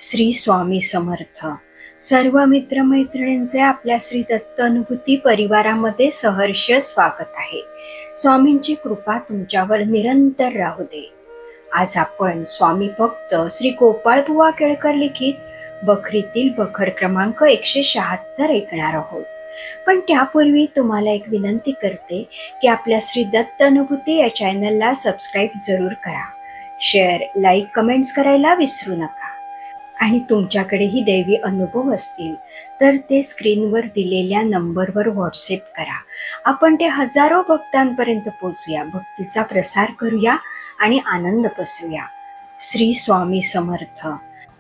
श्री स्वामी समर्थ. सर्व मित्रमैत्रिणींचे आपल्या श्री दत्त अनुभूती परिवारामध्ये सहर्ष स्वागत आहे. स्वामींची कृपा तुमच्यावर निरंतर राहू दे. आज आपण स्वामी भक्त श्री गोपाळ बुवा केळकर लिखित बखरीतील बखर क्रमांक 176 ऐकणार आहोत. पण त्यापूर्वी तुम्हाला एक विनंती करते की आपल्या श्री दत्त अनुभूती या चॅनलला सबस्क्राईब जरूर करा. शेअर, लाईक, कमेंट्स करायला विसरू नका. आणि तुमच्याकडेही दैवी अनुभव असतील तर ते स्क्रीनवर दिलेल्या नंबरवर व्हॉट्सअप करा. आपण ते हजारो भक्तांपर्यंत पोचूया, भक्तीचा प्रसार करूया आणि आनंद पसरूया. श्री स्वामी समर्थ.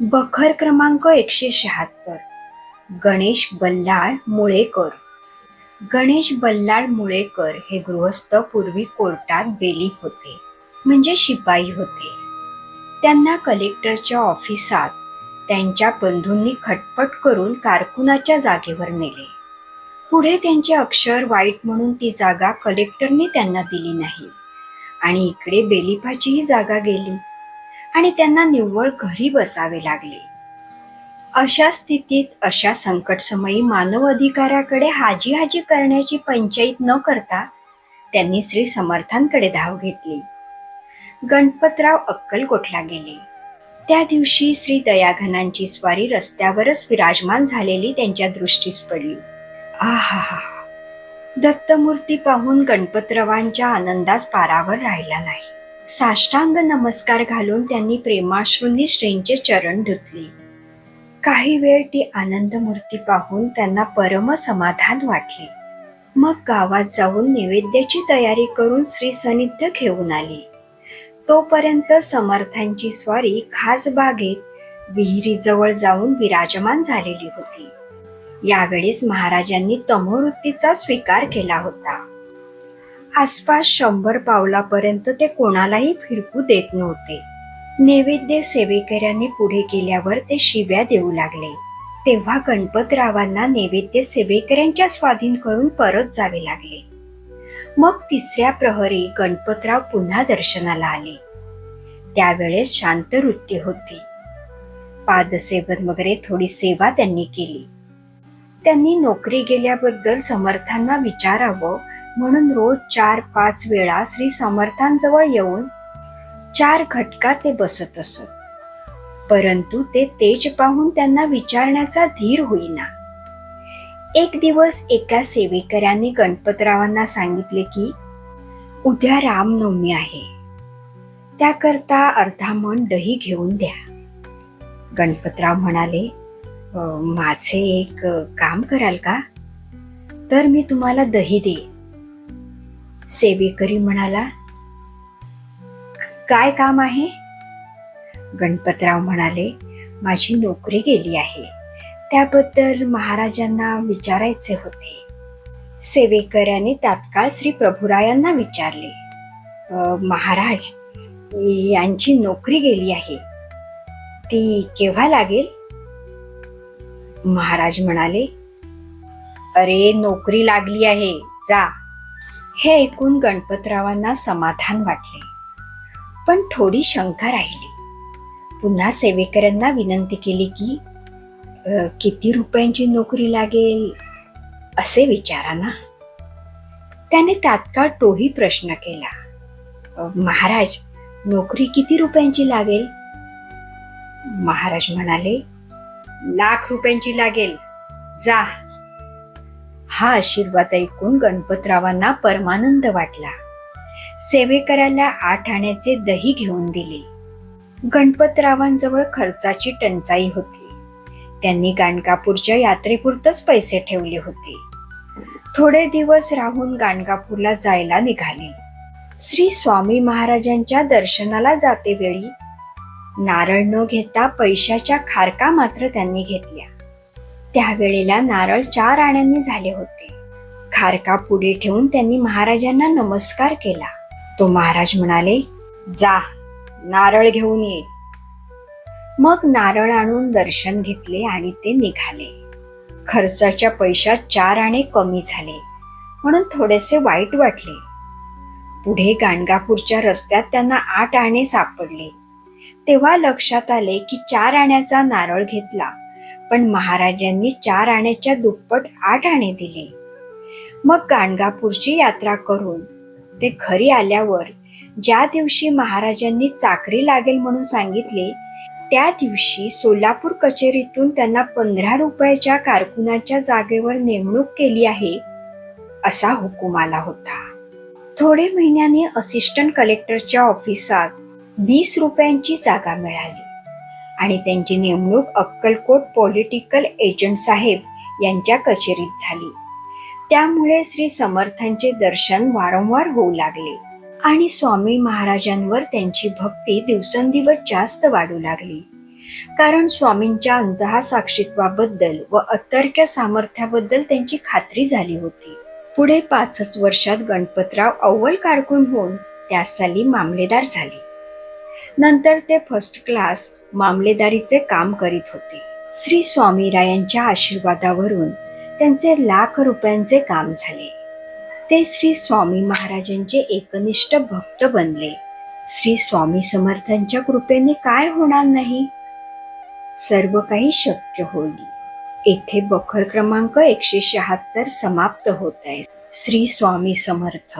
बखर क्रमांक 176. गणेश बल्लाळ मुळेकर. गणेश बल्लाळ मुळेकर हे गृहस्थ पूर्वी कोर्टात बेली होते, म्हणजे शिपाई होते. त्यांना कलेक्टरच्या ऑफिसात त्यांच्या बंधूंनी खटपट करून कारकुनाच्या जागेवर नेले. पुढे त्यांचे अक्षर वाईट म्हणून ती जागा कलेक्टरने त्यांना दिली नाही आणि इकडे बेलिफाचीही जागा गेली आणि त्यांना निव्वळ घरी बसावे लागले. अशा स्थितीत, अशा संकटसमयी मानव अधिकाराकडे हाजी हाजी करण्याची पंचाईत न करता त्यांनी श्री समर्थांकडे धाव घेतली. गणपतराव अक्कलकोटला गेले. त्या दिवशी श्री दयाघनांची स्वारी रस्त्यावरच विराजमान झालेली त्यांच्या दृष्टीस पडली. आहा, दत्तमूर्ती पाहून गणपतरावांच्या आनंदास पारावर राहिला नाही. साष्टांग नमस्कार घालून त्यांनी प्रेमाश्रूंनी श्रींचे चरण धुतले. काही वेळ ती आनंद मूर्ती पाहून त्यांना परम समाधान वाटले. मग गावात जाऊन नैवेद्याची तयारी करून श्री सानिध्य घेऊन आले. तोपर्यंत समर्थांची स्वारी खास बागेत विहिरीजवळ जाऊन विराजमान झालेली होती. यावेळेस महाराजांनी तमोवृत्तीचा स्वीकार केला होता. आसपास 100 पावलापर्यंत ते कोणालाही फिरकू देत नव्हते. नैवेद्य सेवेकऱ्यांनी पुढे गेल्यावर ते शिव्या देऊ लागले. तेव्हा गणपतरावांना नैवेद्य सेवेकऱ्यांच्या स्वाधीन करून परत जावे लागले. मग तिसऱ्या प्रहरी गणपतराव पुन्हा दर्शनाला आले. त्यावेळेस शांत वृत्ती होती. पादसेवन वगैरे थोडी सेवा त्यांनी केली. त्यांनी नोकरी गेल्याबद्दल समर्थांना विचारावं म्हणून रोज 4-5 वेळा श्री समर्थांजवळ येऊन 4 घटका ते बसत असत. परंतु ते तेज पाहून त्यांना विचारण्याचा धीर होईना. एक दिवस एका सेवेकऱ्यांनी गणपतरावांना सांगितले की उद्या रामनवमी आहे, त्याकरता अर्धा मन दही घेऊन द्या. गणपतराव म्हणाले, माझे एक काम कराल का? तर मी तुम्हाला दही देईन. सेवेकरी म्हणाला, काय काम आहे? गणपतराव म्हणाले, माझी नोकरी गेली आहे, त्याबद्दल महाराजांना विचारायचे होते. सेवेकऱ्याने तात्काळ श्री प्रभुरायांना विचारले, महाराज, यांची नोकरी गेली आहे, ती केव्हा लागेल? महाराज म्हणाले, अरे, नोकरी लागली आहे, जा. हे ऐकून गणपतरावांना समाधान वाटले, पण थोडी शंका राहिली. पुन्हा सेवेकऱ्यांना विनंती केली की किती रुपयांची नोकरी लागेल असे विचारा ना. त्याने तात्काळ तोही प्रश्न केला, महाराज, नोकरी किती रुपयांची लागेल? महाराज म्हणाले, 1,00,000 रुपयांची लागेल, जा. हा आशीर्वाद ऐकून गणपतरावांना परमानंद वाटला. सेवेकऱ्याला 8 आण्याचे दही घेऊन दिले. गणपतरावांजवळ खर्चाची टंचाई होती. त्यांनी गाणगापूरच्या यात्रेपुरतच पैसे ठेवले होते. थोडे दिवस राहून गाणगापूरला जायला निघाले. श्री स्वामी महाराजांच्या दर्शनाला जाते वेळी नारळ न घेता पैशाच्या खारका मात्र त्यांनी घेतल्या. त्यावेळेला नारळ 4 आण्यांनी झाले होते. खारका पुढे ठेवून त्यांनी महाराजांना नमस्कार केला. तो महाराज म्हणाले, जा, नारळ घेऊन ये. मग नारळ आणून दर्शन घेतले आणि ते निघाले. खर्चाच्या पैशात 4 आणे कमी झाले म्हणून थोडेसे वाईट वाटले. पुढे गाणगापूरच्या रस्त्यात त्यांना 8 आणे सापडले. तेव्हा लक्षात आले की 4 आण्याचा नारळ घेतला, पण महाराजांनी 4 आण्याच्या दुप्पट 8 आणे दिले. मग गाणगापूरची यात्रा करून ते घरी आल्यावर ज्या दिवशी महाराजांनी चाकरी लागेल म्हणून सांगितले, त्या दिवशी सोलापूर कचेरीतून त्यांना 15 रुपयाच्या कारकुनाच्या जागेवर नेमणूक केली आहे, असा हुकूम आला होता. थोडे महिन्याने असिस्टंट कलेक्टरच्या ऑफिसात 20 रुपयांची जागा मिळाली आणि त्यांची नेमणूक अक्कलकोट पॉलिटिकल एजंट साहेब यांच्या कचेरीत झाली. त्यामुळे श्री समर्थांचे दर्शन वारंवार होऊ लागले आणि स्वामी महाराजांवर त्यांची भक्ती दिवसेंदिवस जास्त वाढू लागली. कारण स्वामींच्या अंतःसाक्षित्वाबद्दल व अतर्क्य सामर्थ्याबद्दल त्यांची खात्री झाली होती. पुढे 5 वर्षात गणपतराव अव्वल कारकून होऊन त्याच साली मामलेदार झाले. नंतर ते फर्स्ट क्लास मामलेदारीचे काम करीत होते. श्री स्वामीरायांच्या आशीर्वादावरून त्यांचे लाख रुपयांचे काम झाले. ते श्री स्वामी महाराजांचे एकनिष्ठ भक्त बनले. श्री स्वामी समर्थांच्या कृपेने काय होणार नाही, सर्व काही शक्य होईल. येथे बखर क्रमांक 176 समाप्त होत आहे. श्री स्वामी समर्थ.